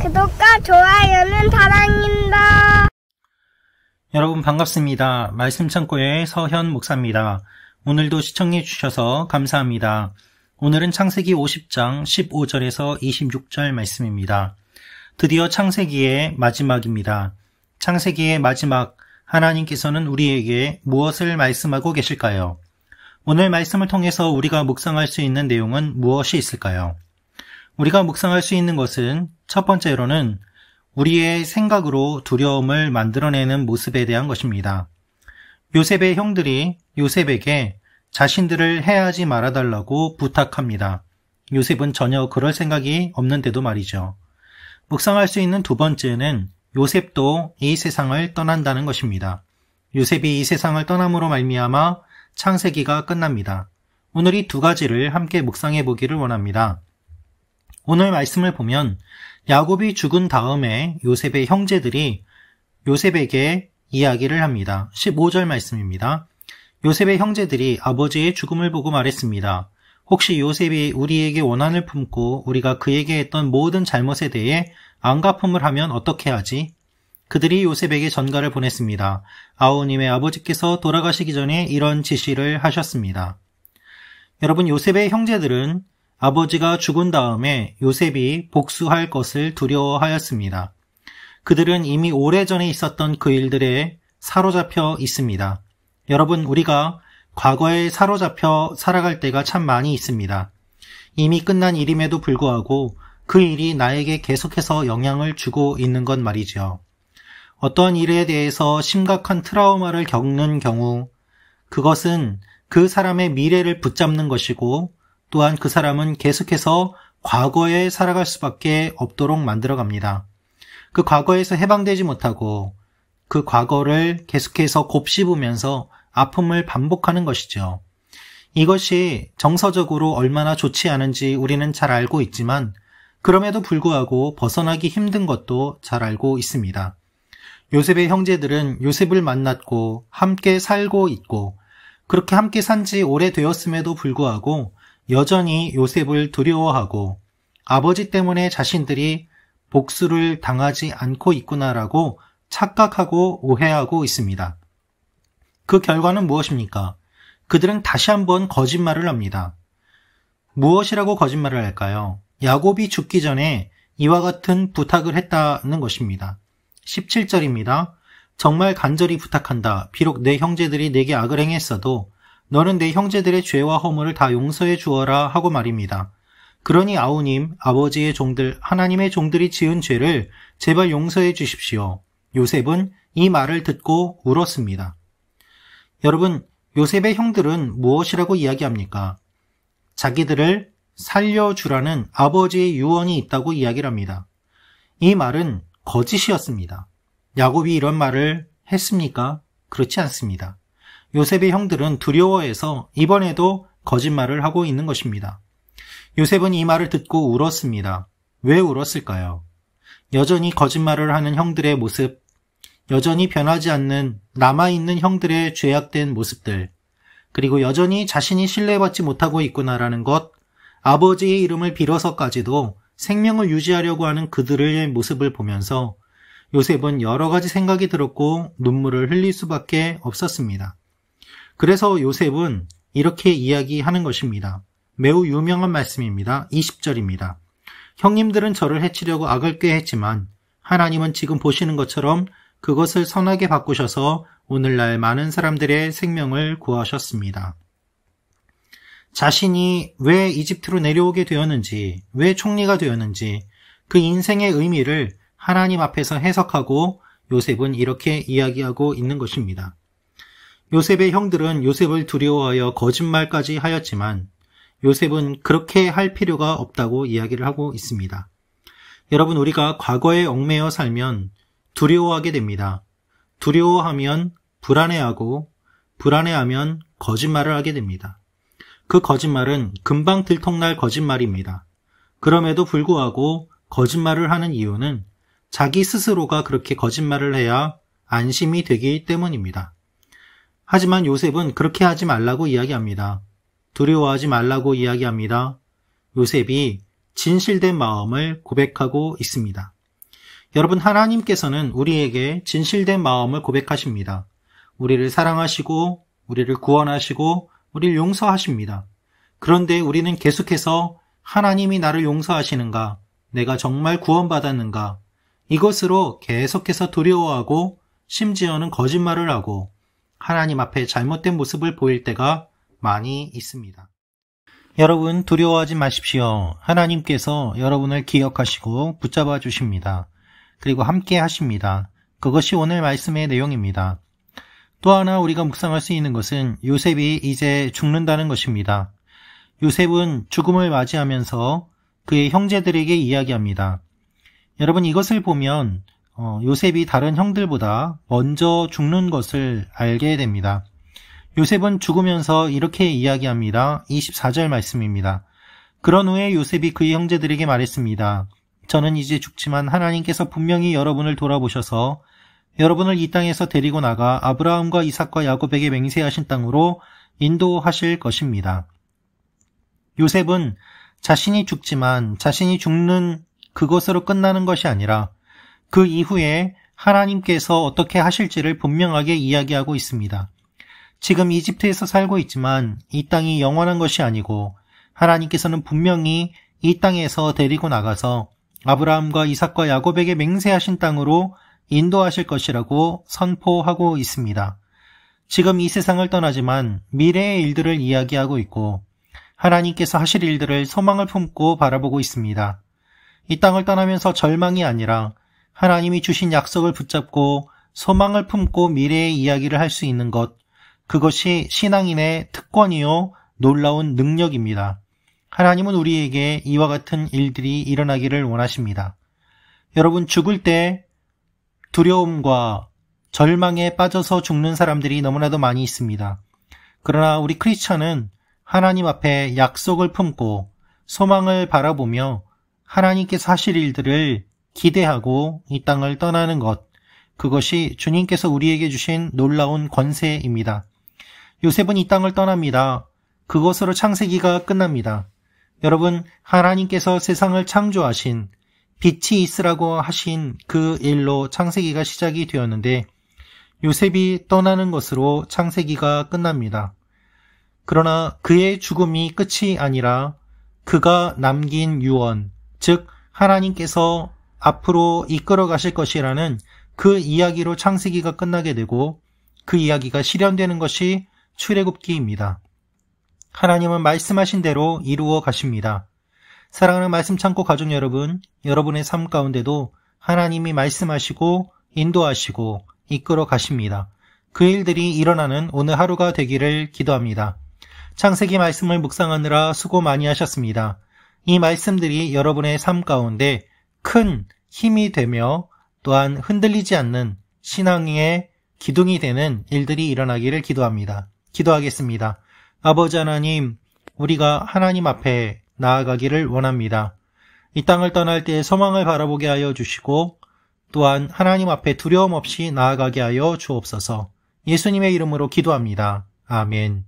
구독과 좋아요는 사랑입니다. 여러분 반갑습니다. 말씀 창고의 서현 목사입니다. 오늘도 시청해 주셔서 감사합니다. 오늘은 창세기 50장 15절에서 26절 말씀입니다. 드디어 창세기의 마지막입니다. 창세기의 마지막, 하나님께서는 우리에게 무엇을 말씀하고 계실까요? 오늘 말씀을 통해서 우리가 묵상할 수 있는 내용은 무엇이 있을까요? 우리가 묵상할 수 있는 것은 첫 번째로는 우리의 생각으로 두려움을 만들어내는 모습에 대한 것입니다. 요셉의 형들이 요셉에게 자신들을 해하지 말아달라고 부탁합니다. 요셉은 전혀 그럴 생각이 없는데도 말이죠. 묵상할 수 있는 두 번째는 요셉도 이 세상을 떠난다는 것입니다. 요셉이 이 세상을 떠남으로 말미암아 창세기가 끝납니다. 오늘 이 두 가지를 함께 묵상해 보기를 원합니다. 오늘 말씀을 보면 야곱이 죽은 다음에 요셉의 형제들이 요셉에게 이야기를 합니다. 15절 말씀입니다. 요셉의 형제들이 아버지의 죽음을 보고 말했습니다. 혹시 요셉이 우리에게 원한을 품고 우리가 그에게 했던 모든 잘못에 대해 안갚음을 하면 어떻게 하지? 그들이 요셉에게 전가를 보냈습니다. 아우님의 아버지께서 돌아가시기 전에 이런 지시를 하셨습니다. 여러분, 요셉의 형제들은 아버지가 죽은 다음에 요셉이 복수할 것을 두려워하였습니다. 그들은 이미 오래전에 있었던 그 일들에 사로잡혀 있습니다. 여러분, 우리가 과거에 사로잡혀 살아갈 때가 참 많이 있습니다. 이미 끝난 일임에도 불구하고 그 일이 나에게 계속해서 영향을 주고 있는 것 말이죠. 어떠한 일에 대해서 심각한 트라우마를 겪는 경우 그것은 그 사람의 미래를 붙잡는 것이고 또한 그 사람은 계속해서 과거에 살아갈 수밖에 없도록 만들어갑니다. 그 과거에서 해방되지 못하고 그 과거를 계속해서 곱씹으면서 아픔을 반복하는 것이죠. 이것이 정서적으로 얼마나 좋지 않은지 우리는 잘 알고 있지만 그럼에도 불구하고 벗어나기 힘든 것도 잘 알고 있습니다. 요셉의 형제들은 요셉을 만났고 함께 살고 있고 그렇게 함께 산 지 오래되었음에도 불구하고 여전히 요셉을 두려워하고 아버지 때문에 자신들이 복수를 당하지 않고 있구나라고 착각하고 오해하고 있습니다. 그 결과는 무엇입니까? 그들은 다시 한번 거짓말을 합니다. 무엇이라고 거짓말을 할까요? 야곱이 죽기 전에 이와 같은 부탁을 했다는 것입니다. 17절입니다. 정말 간절히 부탁한다. 비록 내 형제들이 내게 악을 행했어도 너는 내 형제들의 죄와 허물을 다 용서해 주어라 하고 말입니다. 그러니 아우님, 아버지의 종들, 하나님의 종들이 지은 죄를 제발 용서해 주십시오. 요셉은 이 말을 듣고 울었습니다. 여러분, 요셉의 형들은 무엇이라고 이야기합니까? 자기들을 살려주라는 아버지의 유언이 있다고 이야기를 합니다. 이 말은 거짓이었습니다. 야곱이 이런 말을 했습니까? 그렇지 않습니다. 요셉의 형들은 두려워해서 이번에도 거짓말을 하고 있는 것입니다. 요셉은 이 말을 듣고 울었습니다. 왜 울었을까요? 여전히 거짓말을 하는 형들의 모습, 여전히 변하지 않는 남아있는 형들의 죄악된 모습들, 그리고 여전히 자신이 신뢰받지 못하고 있구나라는 것, 아버지의 이름을 빌어서까지도 생명을 유지하려고 하는 그들의 모습을 보면서 요셉은 여러 가지 생각이 들었고 눈물을 흘릴 수밖에 없었습니다. 그래서 요셉은 이렇게 이야기하는 것입니다. 매우 유명한 말씀입니다. 20절입니다. 형님들은 저를 해치려고 악을 꾀했지만 하나님은 지금 보시는 것처럼 그것을 선하게 바꾸셔서 오늘날 많은 사람들의 생명을 구하셨습니다. 자신이 왜 이집트로 내려오게 되었는지, 왜 총리가 되었는지 그 인생의 의미를 하나님 앞에서 해석하고 요셉은 이렇게 이야기하고 있는 것입니다. 요셉의 형들은 요셉을 두려워하여 거짓말까지 하였지만 요셉은 그렇게 할 필요가 없다고 이야기를 하고 있습니다. 여러분, 우리가 과거에 얽매여 살면 두려워하게 됩니다. 두려워하면 불안해하고 불안해하면 거짓말을 하게 됩니다. 그 거짓말은 금방 들통날 거짓말입니다. 그럼에도 불구하고 거짓말을 하는 이유는 자기 스스로가 그렇게 거짓말을 해야 안심이 되기 때문입니다. 하지만 요셉은 그렇게 하지 말라고 이야기합니다. 두려워하지 말라고 이야기합니다. 요셉이 진실된 마음을 고백하고 있습니다. 여러분, 하나님께서는 우리에게 진실된 마음을 고백하십니다. 우리를 사랑하시고 우리를 구원하시고 우리를 용서하십니다. 그런데 우리는 계속해서 하나님이 나를 용서하시는가? 내가 정말 구원받았는가? 이것으로 계속해서 두려워하고 심지어는 거짓말을 하고 하나님 앞에 잘못된 모습을 보일 때가 많이 있습니다. 여러분, 두려워하지 마십시오. 하나님께서 여러분을 기억하시고 붙잡아 주십니다. 그리고 함께 하십니다. 그것이 오늘 말씀의 내용입니다. 또 하나 우리가 묵상할 수 있는 것은 요셉이 이제 죽는다는 것입니다. 요셉은 죽음을 맞이하면서 그의 형제들에게 이야기합니다. 여러분, 이것을 보면 요셉이 다른 형들보다 먼저 죽는 것을 알게 됩니다. 요셉은 죽으면서 이렇게 이야기합니다. 24절 말씀입니다. 그런 후에 요셉이 그의 형제들에게 말했습니다. 저는 이제 죽지만 하나님께서 분명히 여러분을 돌아보셔서 여러분을 이 땅에서 데리고 나가 아브라함과 이삭과 야곱에게 맹세하신 땅으로 인도하실 것입니다. 요셉은 자신이 죽지만 자신이 죽는 그것으로 끝나는 것이 아니라 그 이후에 하나님께서 어떻게 하실지를 분명하게 이야기하고 있습니다. 지금 이집트에서 살고 있지만 이 땅이 영원한 것이 아니고 하나님께서는 분명히 이 땅에서 데리고 나가서 아브라함과 이삭과 야곱에게 맹세하신 땅으로 인도하실 것이라고 선포하고 있습니다. 지금 이 세상을 떠나지만 미래의 일들을 이야기하고 있고 하나님께서 하실 일들을 소망을 품고 바라보고 있습니다. 이 땅을 떠나면서 절망이 아니라 하나님이 주신 약속을 붙잡고 소망을 품고 미래의 이야기를 할 수 있는 것, 그것이 신앙인의 특권이요 놀라운 능력입니다. 하나님은 우리에게 이와 같은 일들이 일어나기를 원하십니다. 여러분, 죽을 때 두려움과 절망에 빠져서 죽는 사람들이 너무나도 많이 있습니다. 그러나 우리 크리스찬은 하나님 앞에 약속을 품고 소망을 바라보며 하나님께서 하실 일들을 기대하고 이 땅을 떠나는 것, 그것이 주님께서 우리에게 주신 놀라운 권세입니다. 요셉은 이 땅을 떠납니다. 그것으로 창세기가 끝납니다. 여러분, 하나님께서 세상을 창조하신 빛이 있으라고 하신 그 일로 창세기가 시작이 되었는데 요셉이 떠나는 것으로 창세기가 끝납니다. 그러나 그의 죽음이 끝이 아니라 그가 남긴 유언, 즉 하나님께서 앞으로 이끌어 가실 것이라는 그 이야기로 창세기가 끝나게 되고 그 이야기가 실현되는 것이 출애굽기입니다. 하나님은 말씀하신 대로 이루어 가십니다. 사랑하는 말씀 창고 가족 여러분, 여러분의 삶 가운데도 하나님이 말씀하시고 인도하시고 이끌어 가십니다. 그 일들이 일어나는 오늘 하루가 되기를 기도합니다. 창세기 말씀을 묵상하느라 수고 많이 하셨습니다. 이 말씀들이 여러분의 삶 가운데 큰 힘이 되며 또한 흔들리지 않는 신앙의 기둥이 되는 일들이 일어나기를 기도합니다. 기도하겠습니다. 아버지 하나님, 우리가 하나님 앞에 나아가기를 원합니다. 이 땅을 떠날 때 소망을 바라보게 하여 주시고 또한 하나님 앞에 두려움 없이 나아가게 하여 주옵소서. 예수님의 이름으로 기도합니다. 아멘.